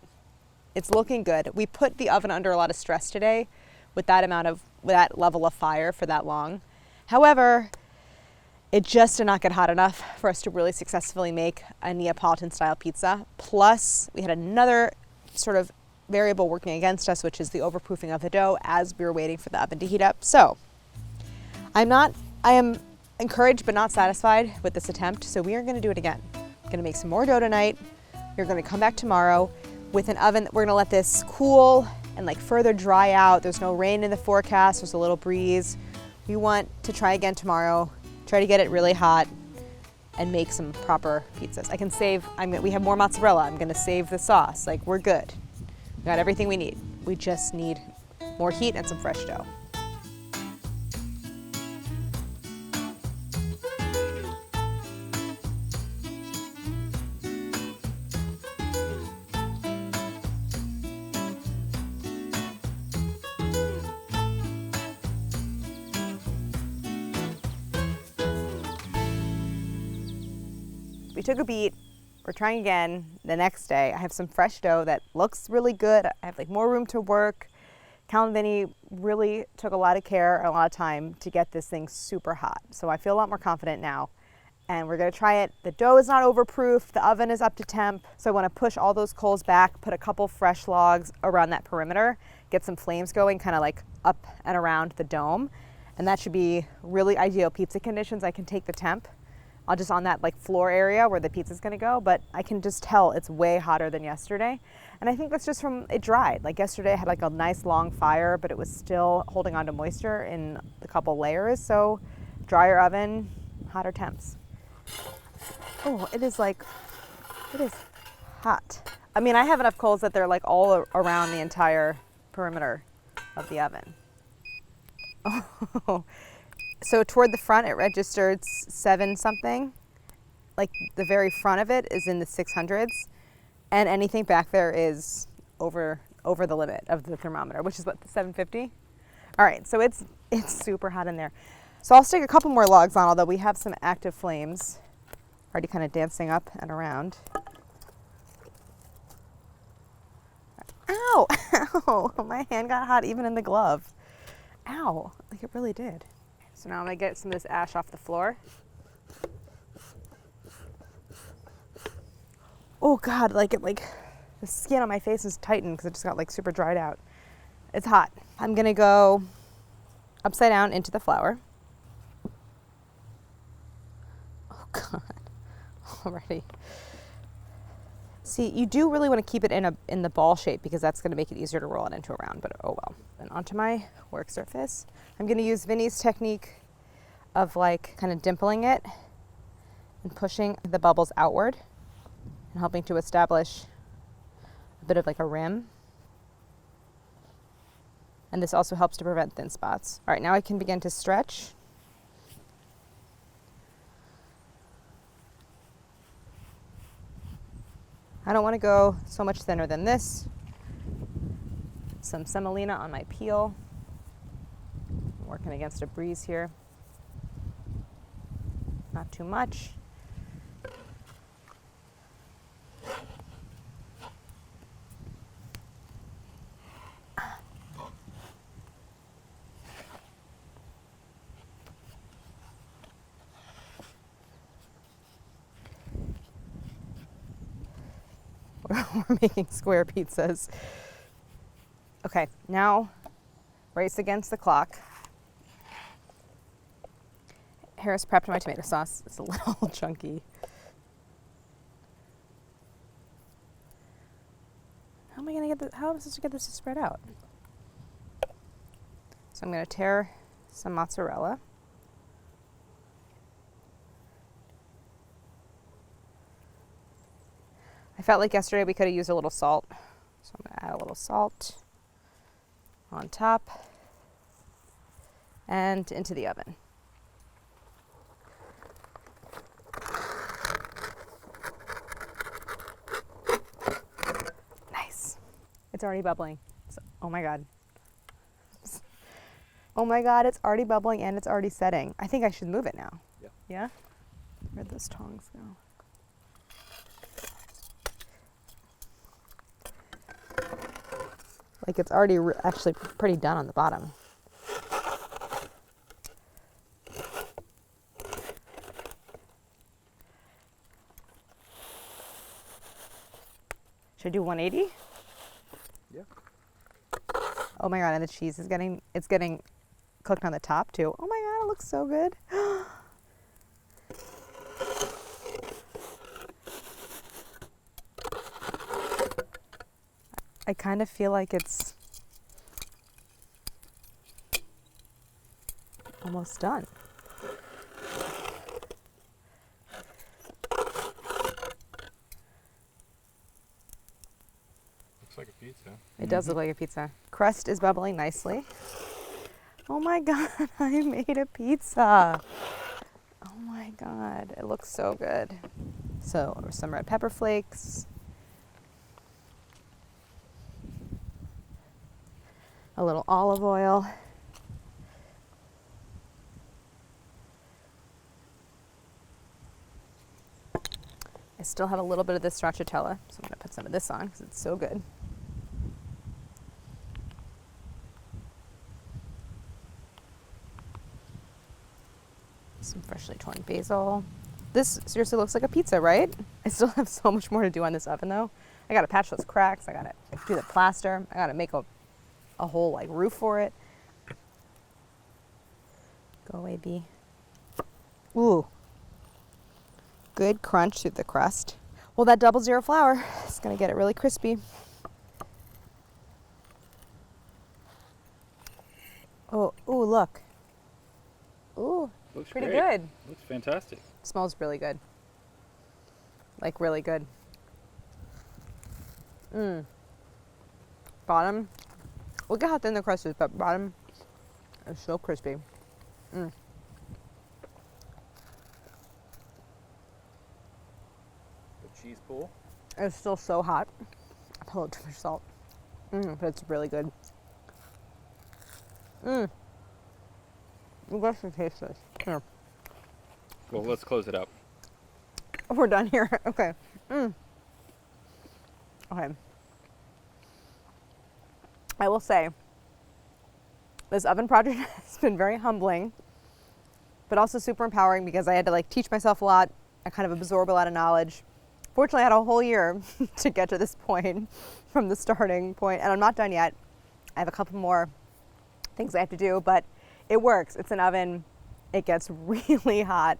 It's looking good. We put the oven under a lot of stress today with that level of fire for that long. However, it just did not get hot enough for us to really successfully make a Neapolitan style pizza. Plus, we had another sort of variable working against us, which is the overproofing of the dough as we were waiting for the oven to heat up. So, I am encouraged but not satisfied with this attempt, so we are going to do it again. I'm going to make some more dough tonight. We're going to come back tomorrow with an oven. We're going to let this cool and like further dry out. There's no rain in the forecast. There's a little breeze. We want to try again tomorrow, try to get it really hot and make some proper pizzas. I can save, we have more mozzarella. I'm going to save the sauce. Like, we're good. We got everything we need. We just need more heat and some fresh dough. We took a beat, we're trying again the next day. I have some fresh dough that looks really good. I have like more room to work. Cal and Vinny really took a lot of care, a lot of time to get this thing super hot. So I feel a lot more confident now. And we're gonna try it. The dough is not overproof, the oven is up to temp. So I wanna push all those coals back, put a couple fresh logs around that perimeter, get some flames going, kind of like up and around the dome. And that should be really ideal pizza conditions. I can take the temp. I'll just on that like floor area where the pizza's gonna go, but I can just tell it's way hotter than yesterday. And I think that's just from it dried. Like yesterday I had like a nice long fire, but it was still holding on to moisture in a couple layers. So drier oven, hotter temps. Oh, it is hot. I mean, I have enough coals that they're like all around the entire perimeter of the oven. Oh. So toward the front, it registered 7 something. Like the very front of it is in the 600s, and anything back there is over the limit of the thermometer, which is what, the 750? All right, so it's super hot in there. So I'll stick a couple more logs on, although we have some active flames already kind of dancing up and around. Ow, ow, my hand got hot even in the glove. Ow, like it really did. So now I'm gonna get some of this ash off the floor. Oh God, like the skin on my face is tightened because it just got like super dried out. It's hot. I'm gonna go upside down into the flour. Oh God, already. See, you do really want to keep it in the ball shape because that's going to make it easier to roll it into a round, but oh well. And onto my work surface. I'm going to use Vinny's technique of like kind of dimpling it and pushing the bubbles outward and helping to establish a bit of like a rim. And this also helps to prevent thin spots. All right, now I can begin to stretch. I don't want to go so much thinner than this. Some semolina on my peel. I'm working against a breeze here. Not too much. We're making square pizzas. Okay, now race against the clock. Harris prepped my tomato sauce. It's a little chunky. How am I supposed to get this to spread out? So I'm gonna tear some mozzarella. I felt like yesterday we could have used a little salt. So I'm gonna add a little salt on top. and into the oven. Nice. It's already bubbling. Oh my God. Oh my God, it's already bubbling and it's already setting. I think I should move it now. Yeah. Yeah? Where'd those tongs go? Like it's already actually pretty done on the bottom. Should I do 180? Yeah. Oh my God, and the cheese is getting cooked on the top too. Oh my God, it looks so good. I kind of feel like it's almost done. Looks like a pizza. It does look like a pizza. Crust is bubbling nicely. Oh my God, I made a pizza. Oh my God, it looks so good. So some red pepper flakes. A little olive oil. I still have a little bit of this stracciatella, so I'm gonna put some of this on because it's so good. Some freshly torn basil. This seriously looks like a pizza, right? I still have so much more to do on this oven though. I gotta patch those cracks, I gotta do the plaster, I gotta make a whole like roof for it. Go away, bee. Ooh. Good crunch through the crust. Well, that 00 flour is gonna get it really crispy. Oh, ooh, look. Ooh, Looks pretty great. good. Looks fantastic. Smells really good. Like really good. Bottom. Look at how thin the crust is, but bottom is so crispy. The cheese pool. It's still so hot. I put a little too much salt. But it's really good. You guys should taste this. Here. Well, let's close it up. We're done here. Okay. Okay. I will say, this oven project has been very humbling, but also super empowering because I had to like teach myself a lot. I kind of absorb a lot of knowledge. Fortunately, I had a whole year to get to this point from the starting point, and I'm not done yet. I have a couple more things I have to do, but it works. It's an oven. It gets really hot.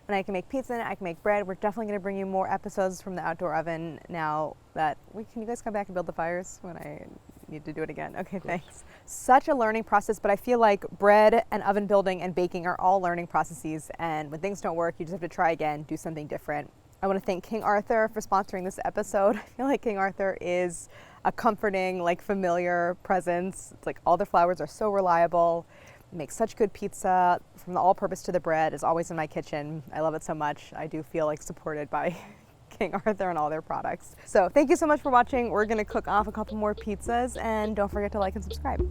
And I can make pizza in it, I can make bread. We're definitely gonna bring you more episodes from the outdoor oven now that can you guys come back and build the fires when I need to do it again? Okay, thanks. Such a learning process, but I feel like bread and oven building and baking are all learning processes. And when things don't work, you just have to try again, do something different. I wanna thank King Arthur for sponsoring this episode. I feel like King Arthur is a comforting, like familiar presence. It's like all the flours are so reliable. Make such good pizza. From the all-purpose to the bread is always in my kitchen. I love it so much. I do feel like supported by King Arthur and all their products. So thank you so much for watching. We're gonna cook off a couple more pizzas and don't forget to like and subscribe.